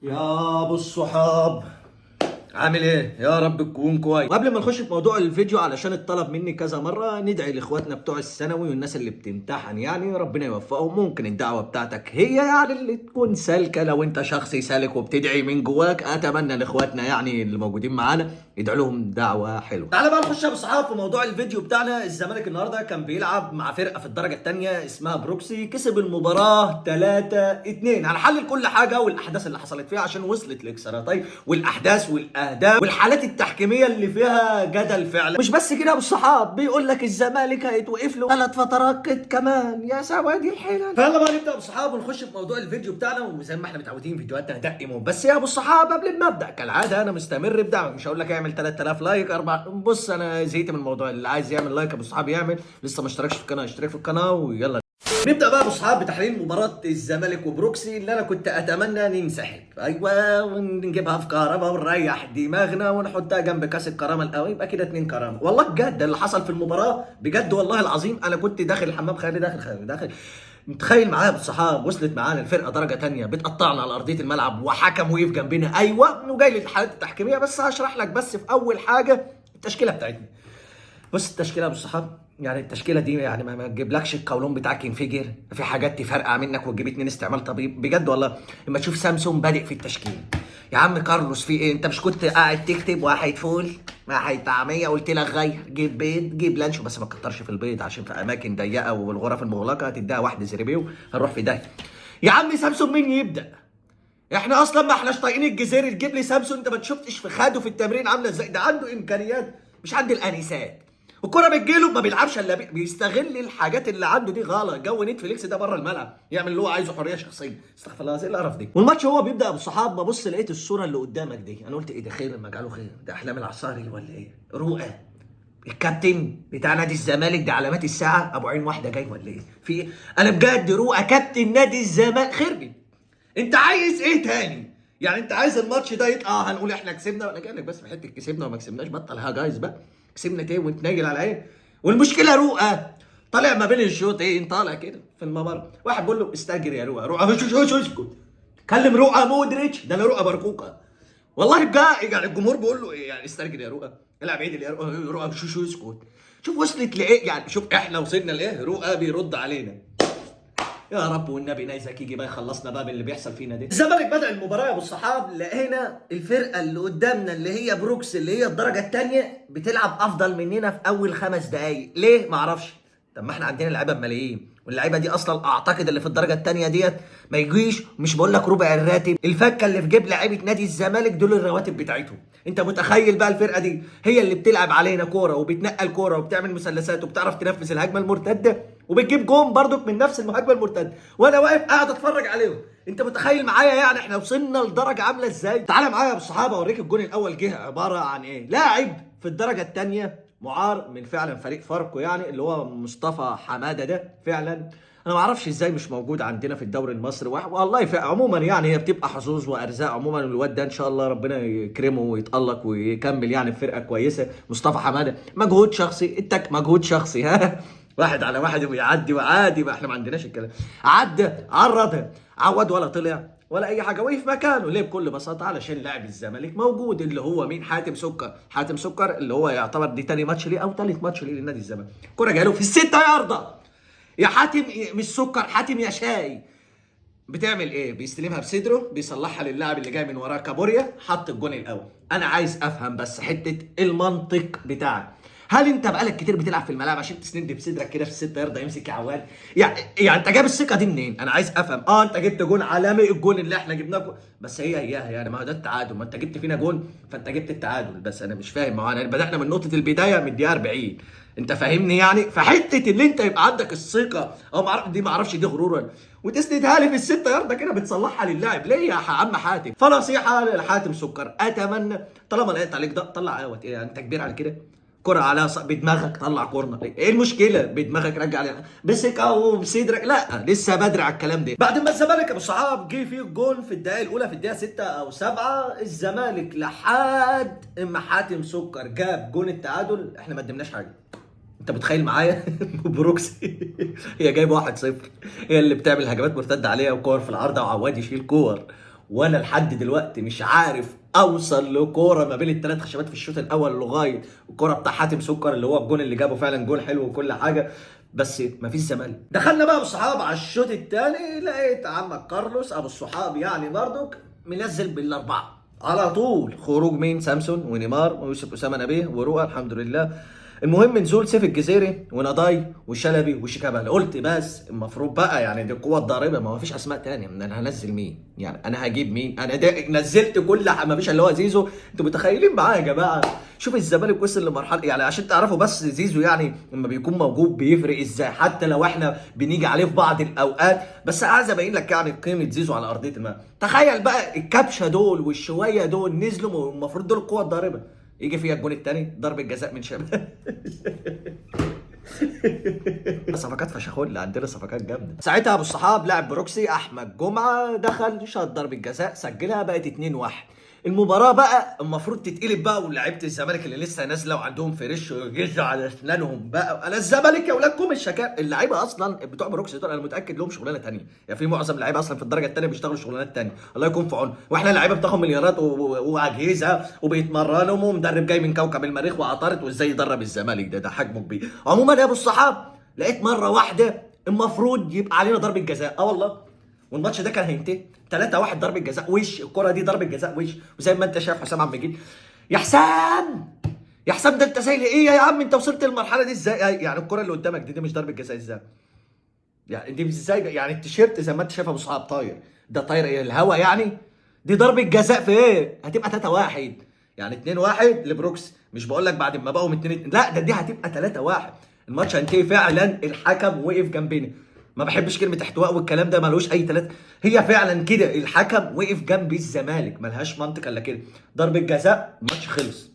يا ابو الصحاب، عامل ايه؟ يا رب تكون كويس. قبل ما نخش في موضوع الفيديو، علشان اتطلب مني كذا مره ندعي لاخواتنا بتوع الثانوي والناس اللي بتمتحن، يعني ربنا يوفقهم. ممكن الدعوه بتاعتك هي يعني اللي تكون سالكه، لو انت شخص سالك وبتدعي من جواك. اتمنى لاخواتنا يعني اللي موجودين معانا يدعوا لهم دعوه حلوه. تعالى بقى نخش يا ابو الصحاب في موضوع الفيديو بتاعنا. الزمالك النهارده كان بيلعب مع فرقه في الدرجه الثانيه اسمها بروكسي، كسب المباراه 3-2. هنحلل كل حاجه والاحداث اللي حصلت فيها عشان وصلت لاكسترا والاحداث والاهداف والحالات التحكيميه اللي فيها جدل فعلا. مش بس كده يا ابو الصحاب، بيقول لك الزمالك هيتوقف له 3 فترات كمان. يا سوادي الحلال. فيلا بقى نبدا يا ابو الصحاب ونخش في موضوع الفيديو بتاعنا. وزي ما احنا متعودين فيديوهاتنا دق موت. بس يا ابو الصحاب قبل ما ابدا كالعاده انا مستمر بدعمك. مش هقول لك اعمل 3000 لايك 4. بص انا زهقت من الموضوع. اللي عايز يعمل لايك يا ابو الصحاب يعمل. لسه ما اشتركش في القناه اشترك في القناه ويلا نبدا بقى يا ابو الصحاب بتحليل مباراه الزمالك وبروكسي اللي انا كنت اتمنى ننسحب. ايوه، ونجيبها في كهرباء ونريح دماغنا ونحطها جنب كاس الكرامه الاول، يبقى كده 2 كرامه. والله بجد اللي حصل في المباراه بجد والله العظيم. انا كنت داخل الحمام خالي داخل متخيل معايا بالصحاب. وصلت معانا الفرقه درجه تانية بتقطعنا على ارضيه الملعب وحكم وقف جنبنا. ايوه، وجاي لي الحالات التحكيميه. بس هشرح لك بس في اول حاجه التشكيله بتاعتنا. بص التشكيله بالصحاب، يعني التشكيله دي يعني ما تجيبلكش القولون بتاعك ينفجر. في حاجات تفرقع منك وتجيب 2 استعمال طبيب بجد والله. اما تشوف سامسون بادئ في التشكيل. يا عم كارلوس في ايه؟ انت مش كنت قاعد تكتب واحد فول واحد طعميه؟ قلت لك غير، جيب بيض جيب لانشو، بس ما تكترش في البيض عشان في اماكن ضيقه والغرف المغلقه هتديها واحد زريبيو هنروح في ده. يا عم سامسون مين يبدا؟ احنا اصلا ما احناش طايقين الجزيري. تجيب لي سامسون؟ انت ما شفتش في خده في التمرين عامله ازاي؟ ده عنده امكانيات مش عند الانسات. الكرة بتجيله ما بيلعبش الا بيستغل الحاجات اللي عنده دي. غلط. جو نتفليكس ده بره الملعب يعمل اللي هو عايزه، حريه شخصيه. استغفر الله، ايه القرف دي؟ والماتش هو بيبدا ابو الصحاب. ببص لقيت الصوره اللي قدامك دي، انا قلت ايه ده؟ خير لما جعله خير. ده احلام العصاري ولا ايه؟ رؤى الكابتن بتاع نادي الزمالك ده علامات الساعه ابو عين واحده جاي ولا ايه؟ في ايه؟ انا بجد رؤى كابتن نادي الزمالك خربي. انت عايز ايه تاني؟ يعني انت عايز الماتش ده يطلع هنقول احنا كسبنا؟ ولا جايلك بس في حته كسبنا وما كسبناش؟ بطل ها جايز بقى. كسبنا ايه ونتنيل على ايه؟ والمشكله رؤى طالع ما بين الشوط ايه؟ طالع كده في الممر. واحد بيقول له استاجر يا رؤى. رؤى اسكت. كلم رؤى مودريتش. ده انا رؤى بركوكه والله بجد. يعني الجمهور بيقول له ايه يعني؟ استرجل يا رؤى. العب عدل يا رؤى. رؤى شو اسكت. شوف وصلت لايه يعني. شوف احنا وصلنا لايه. رؤى بيرد علينا. يا رب والنبي نايزك يجي بقى يخلصنا بقى باللي بيحصل فينا ده. الزمالك بدأ المباراة يا ابو الصحاب، لقينا الفرقة اللي قدامنا اللي هي بروكس اللي هي الدرجة الثانية بتلعب افضل مننا في اول 5 دقايق. ليه؟ ما اعرفش. طب ما احنا عندنا لعيبه بملايين، واللعيبه دي اصلا اعتقد اللي في الدرجه الثانيه ديت ما يجيش. مش بقول لك ربع الراتب. الفكه اللي في جيب لعيبه نادي الزمالك دول الرواتب بتاعتهم. انت متخيل بقى الفرقه دي هي اللي بتلعب علينا كوره وبتنقل كوره وبتعمل مثلثات وبتعرف تنفذ الهجمه المرتده وبتجيب جون برضك من نفس المهاجمه المرتده، وانا واقف قاعد اتفرج عليهم. انت متخيل معايا يعني احنا وصلنا لدرجه عامله ازاي؟ تعالى معايا يا بالصحابه اوريك الجون الاول جه عباره عن ايه. لاعب في الدرجه الثانيه معار من فعلا فريق فاركو، يعني اللي هو مصطفى حماده ده. فعلا انا ما اعرفش ازاي مش موجود عندنا في الدوري المصري. والله عموما يعني هي بتبقى حظوظ وارزاق. عموما الواد ده ان شاء الله ربنا يكرمه ويتالق ويكمل يعني في فرقه كويسه. مصطفى حماده مجهود شخصي. انت مجهود شخصي ها. واحد على واحد ويعدي وعادي. ما احنا ما عندناش الكلام. عدى عرض عود ولا طلع ولا اي حاجه. وقف مكانه ليه؟ بكل بساطه علشان لاعب الزمالك موجود اللي هو مين؟ حاتم سكر. حاتم سكر اللي هو يعتبر دي تاني ماتش ليه او تالت ماتش ليه لنادي الزمالك. الكوره جايه له في ال6 يارده. يا حاتم مش سكر، حاتم يا شاي. بتعمل ايه؟ بيستلمها بصدره بيصلحها للاعب اللي جاي من وراه كابوريا. حط الجون الاول. انا عايز افهم بس حته المنطق بتاعك. هل انت بقالك كتير بتلعب في الملاعب عشان تسند بصدرك كده في ال6 يارده يمسك يا عواد؟ يعني انت جايب الثقه دي منين؟ انا عايز افهم. انت جبت جون عالمي. الجون اللي احنا جبناه بس هي اياها يعني. ما هو ده التعادل. ما انت جبت فينا جون فانت جبت التعادل. بس انا مش فاهم. ما هو بدانا من نقطه البدايه من الدقيقه 40. انت فاهمني يعني؟ فحته اللي انت يبقى عندك الثقه او دي ما اعرفش دي غرورا وتسندها لي في ال6 يارده كده بتصلحها للاعب ليه يا عم حاتم؟ فنصيحه لحاتم سكر، اتمنى طالما لقيت عليك ده طلع اوت. ايه انت كبير على كده؟ كرة على بدماغك طلع كورنر. ايه المشكله؟ بدماغك رجع عليها بسكه وبصدرك. لا لسه بدري على الكلام ده. بعد ما الزمالك يا ابو صحاب جه فيه الجون في الدقيقه الاولى، في الدقيقه 6 او 7 الزمالك لحد اما حاتم سكر جاب جون التعادل احنا ما قدمناش حاجه. انت متخيل معايا؟ بروكسي هي جايبه 1-0. هي اللي بتعمل هجمات مرتده عليها وكور في العارضه وعواد يشيل كور وانا لحد دلوقتي مش عارف اوصل لكوره ما بين الثلاث خشبات في الشوط الاول لغايه الكوره بتاع حاتم سكر اللي هو الجون اللي جابه فعلا جون حلو وكل حاجه، بس مفيش زمالك. دخلنا بقى بالصحاب على الشوط الثاني، لقيت عمك كارلوس ابو الصحاب يعني برضك منزل بالاربعه على طول. خروج مين؟ سامسون ونيمار ويوسف اسامه نبيه ورؤى الحمد لله. المهم نزول سيف الجزيري ونضاي وشلبي وشيكابالا. قلت بس المفروض بقى يعني دي القوه الضاربه، ما فيش اسماء تانية، انا هنزل مين؟ يعني انا هجيب مين؟ انا نزلت كل ما فيش اللي هو زيزو. انتوا متخيلين معايا يا جماعه؟ شوف الزمالك وصل لمرحله، يعني عشان تعرفوا بس زيزو يعني لما بيكون موجود بيفرق ازاي، حتى لو احنا بنيجي عليه في بعض الاوقات، بس عايز ابين لك يعني قيمه زيزو على ارضيه الملعب. تخيل بقى الكبشه دول والشويه دول نزلوا، المفروض دول القوه الضاربه، يجي فيها الجون الثاني ضربه جزاء من شباب. صفقات فشخول، عندنا صفقات جامده. ساعتها ابو الصحاب لعب بروكسي، احمد جمعه دخل شاط ضربه جزاء سجلها، بقت 2-1. المباراه بقى المفروض تتقلب بقى، ولاعيبه الزمالك اللي لسه نازله وعندهم فريش ويجزوا على اسنانهم بقى. انا الزمالك يا اولادكم الشكاب. اللعيبه اصلا بتوع بروكسي دول انا متاكد لهم شغلانه ثانيه، يعني في معظم اللعيبه اصلا في الدرجه الثانيه بيشتغلوا شغلانات ثانيه، الله يكون في عونهم. واحنا اللعيبه بتاخد مليارات واجهزه وبيتمرنوا، ومدرب جاي من كوكب المريخ وعطارد، وازاي يدرب الزمالك ده حجمه كبير. عموما يا ابو الصحاب لقيت مره واحده المفروض يبقى علينا ضربه جزاء، والله. والماتش ده كان هينتهي 3-1 ضربه جزاء وش، الكره دي ضربه جزاء وش. وزي ما انت شايف حسام عم بيجي، يا حسام يا حسام ده انت زي ايه يا عم؟ انت وصلت للمرحله دي ازاي؟ يعني الكره اللي قدامك دي مش ضربه جزاء ازاي؟ يعني دي ازاي؟ يعني التيشيرت زي ما انت شايف ابو صحاب طاير، ده طاير ايه الهوا يعني؟ دي ضربه جزاء في ايه؟ هتبقى 3-1، يعني 2-1 لبروكس. مش بقول لك بعد ما بقوا 2، لا ده دي هتبقى 3-1. الماتش هينتهي فعلا، الحكم وقف جنبنا. ما بحبش كلمه احتواء والكلام ده، ملوش اي ثلاثه. هي فعلا كده، الحكم وقف جنب الزمالك، ملهاش منطق الا كده. ضربه جزاء، الماتش خلص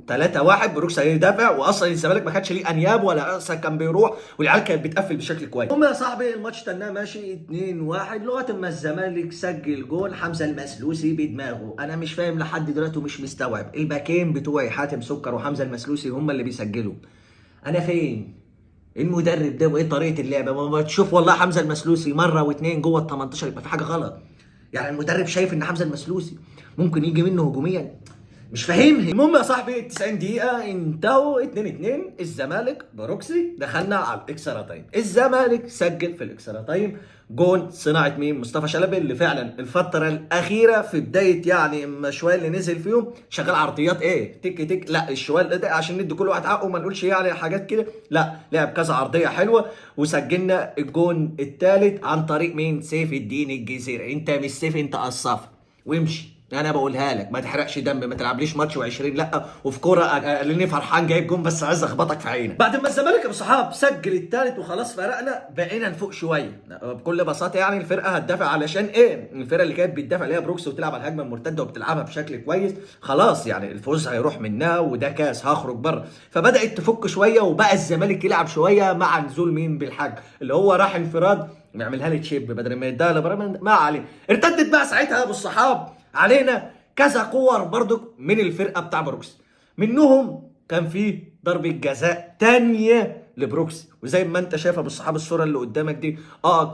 3-1. بروكس هيدافع، واصلا الزمالك ما كانش ليه انياب ولا اصلا كان بيروح، والعيال كانت بتقفل بشكل كويس. المهم يا صاحبي الماتش تناه ماشي 2-1 لغايه ما الزمالك سجل جول حمزه المسلوسي بدماغه. انا مش فاهم لحد دلوقتي ومش مستوعب، الباكين بتوعي حاتم سكر وحمزه المسلوسي هم اللي بيسجلوا، انا فين؟ المدرب ده وايه طريقه اللعبه؟ ما تشوف والله حمزه المسلوسي مره واثنين جوه ال 18 يبقى في حاجه غلط. يعني المدرب شايف ان حمزه المسلوسي ممكن يجي منه هجوميا، مش فاهمها. المهم يا صاحبي 90 دقيقة انتهوا 2-2، الزمالك بروكسي. دخلنا على الاكسترا تايم، الزمالك سجل في الاكسترا تايم جون صناعة مين؟ مصطفى شلبي، اللي فعلا الفترة الأخيرة في بداية يعني اما شوية اللي نزل فيهم شغال عرضيات ايه؟ تك تك، لا الشوية ده عشان ندي كل واحد حقه ما نقولش يعني حاجات كده، لا لعب كذا عرضية حلوة وسجلنا الجون الثالث عن طريق مين؟ سيف الدين الجزيري. انت مش سيف، انت قصاف وامشي. انا بقولها لك ما تحرقش دم، ما تلعبليش ماتش و20 لا، وفي كوره لاني فرحان جايب جون بس عايز اخبطك في عينك. بعد ما الزمالك يا ابو صحاب سجل الثالث وخلاص فرقنا، بقينا نفوق شويه بكل بساطه. يعني الفرقه هتدافع علشان ايه؟ الفرقه اللي كانت بتدافع اللي هي بروكس وتلعب على الهجمه المرتده وبتلعبها بشكل كويس، خلاص يعني الفوز هيروح منها وده كاس هخرج بره. فبدات تفك شويه، وبقى الزمالك يلعب شويه مع نزول مين بالحاج اللي هو راح انفراد ويعملها لي تشيب بدل ما يديها لبرامن. ما عليه، ارتدت بقى ساعتها يا ابو الصحاب علينا كذا كور برضو من الفرقه بتاع بروكس. منهم كان فيه ضربه جزاء تانية لبروكس، وزي ما انت شايفها بالصحاب الصوره اللي قدامك دي،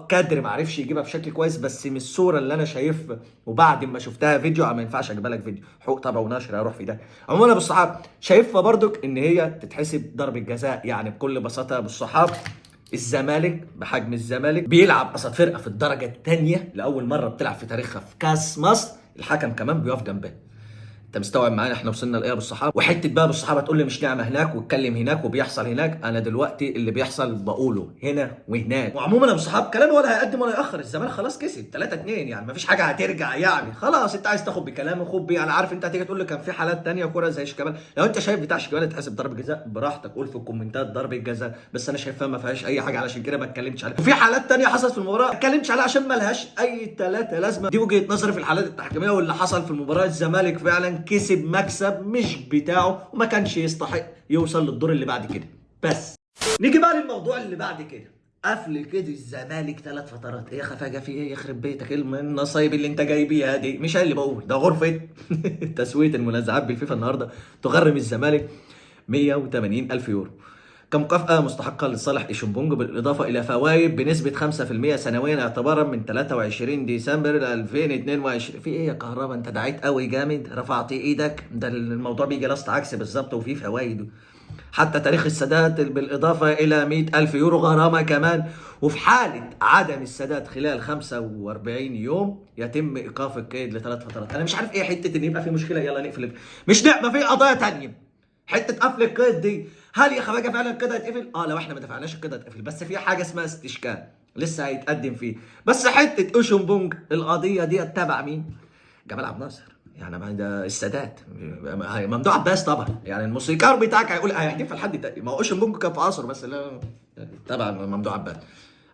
كادر ما عرفش يجيبها بشكل كويس، بس من الصوره اللي انا شايفها وبعد ما شفتها فيديو ما ينفعش اجيبها لك فيديو، حقوق طبع ونشر هروح في ده. عموما بالصحاب شايفها برضك ان هي تتحسب ضربه جزاء، يعني بكل بساطه بالصحاب الزمالك بحجم الزمالك بيلعب قصاد فرقه في الدرجه الثانيه لاول مره بتلعب في تاريخها في كاس مصر، الحكم كمان بيقف جنبها. انت مستوعب معانا احنا وصلنا لايه بالصحابه؟ وحته بقى بالصحابه تقول لي مش نعمه هناك واتكلم هناك وبيحصل هناك، انا دلوقتي اللي بيحصل بقوله هنا وهناك. وعموما يا بالصحاب كلامي ولا هيقدم ولا ياخر، الزمالك خلاص كسب 3-2، يعني مفيش حاجه هترجع، يعني خلاص انت عايز تاخد بكلامي خد بيه. انا عارف انت هتيجي تقول لي كان في حالات ثانيه كوره زي شيكابالا، لو انت شايف بتاع شيكابالا تحسب ضربه جزاء براحتك، قول في الكومنتات ضربه جزاء، بس انا شايفها ما فيهاش اي حاجه علشان كده ما اتكلمتش عليها. وفي حالات ثانيه حصلت في المباراه ما اتكلمتش عليها عشان ما لهاش اي ثلاثه لازمه. دي وجهه نظري في الحالات التحكيميه واللي حصل في المباراه. الزمالك فعلا كسب مكسب مش بتاعه وما كانش يستحق يوصل للدور اللي بعد كده. بس نيجي بقى للموضوع اللي بعد كده، قفل كده الزمالك 3 فترات. ايه يا خفاجه في ايه؟ يخرب بيتك النصايب اللي انت جاي بيها دي، مش انا اللي بقول ده غرفه تسويه المنازعات بالفيفا النهارده تغرم الزمالك 180 الف يورو. كمكافأة مستحقة لصالح ايشمبونج، بالإضافة إلى فوائد بنسبة 5% سنويا اعتبارا من 23 ديسمبر 2022. في إيه يا كهربا؟ أنت دعيت قوي جامد، رفعت إيدك، ده الموضوع بيجي لاست عكس بالظبط وفي فوائد. حتى تاريخ السداد بالإضافة إلى 100,000 يورو غرامة كمان. وفي حالة عدم السداد خلال 45 يوم يتم إيقاف القيد ل3 فترات. أنا مش عارف إيه حتة إن يبقى في مشكلة يلا نقفل، مش نعمة في قضايا تانية. حته قفل القيد دي، هل يا خواجه فعلا القيد هيتقفل؟ لو احنا ما دفعناش القيد هيتقفل، بس في حاجه اسمها استشكال لسه هيتقدم فيه. بس حته اوشنبونج القضيه دي تبع مين؟ جمال عبد الناصر، يعني ما ده السادات، ممدوح عباس طبعا، يعني الموسيقار بتاعك هيقول هيحتفل حد تاني، ما هو اوشنبونج كان في عصر بس لا تبع ممدوح عباس.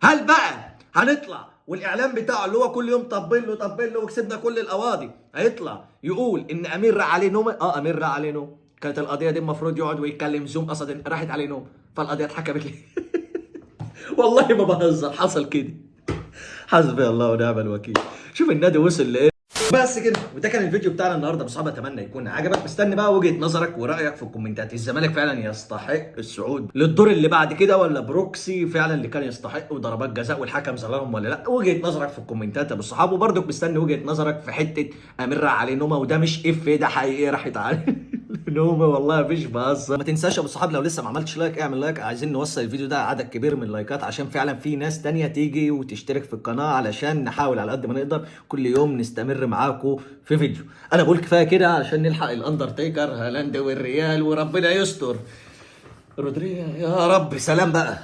هل بقى هنطلع والاعلام بتاعه اللي هو كل يوم طبل له طبل له وكسبنا كل القواضي هيطلع يقول ان امير راح عليه نوم؟ امير راح عليه نوم. كانت القضيه دي المفروض يقعد ويتكلم زوم، اصلا راحت عليه نوم فالقضيه اتحكمت ليه. والله ما بهزر، حصل كده. حسبي الله ونعم الوكيل. شوف النادي وصل لايه. بس كده، وده كان الفيديو بتاعنا النهارده بصحابه، اتمنى يكون عجبك. مستني بقى وجهه نظرك ورايك في الكومنتات. الزمالك فعلا يستحق الصعود للدور اللي بعد كده، ولا بروكسي فعلا اللي كان يستحق وضربات جزاء والحكم ظلمهم ولا لا؟ وجهه نظرك في الكومنتات يا ابو الصحاب. وبرضك مستني وجهه نظرك في حته امير راح عليه نومه، وده مش ده حقيقي راحت عليه نومه، والله مفيش بهزر. ما تنساش يا ابو الصحاب لو لسه ما عملتش لايك اعمل لايك، عايزين نوصل الفيديو ده عدد كبير من اللايكات عشان فعلا في ناس تانية تيجي وتشترك في القناه، علشان نحاول على قد ما نقدر كل يوم نستمر معاكم في فيديو. انا بقول كفايه كده علشان نلحق الاندرتيكر هالاند والريال وربنا يستر. رودريا يا رب. سلام بقى.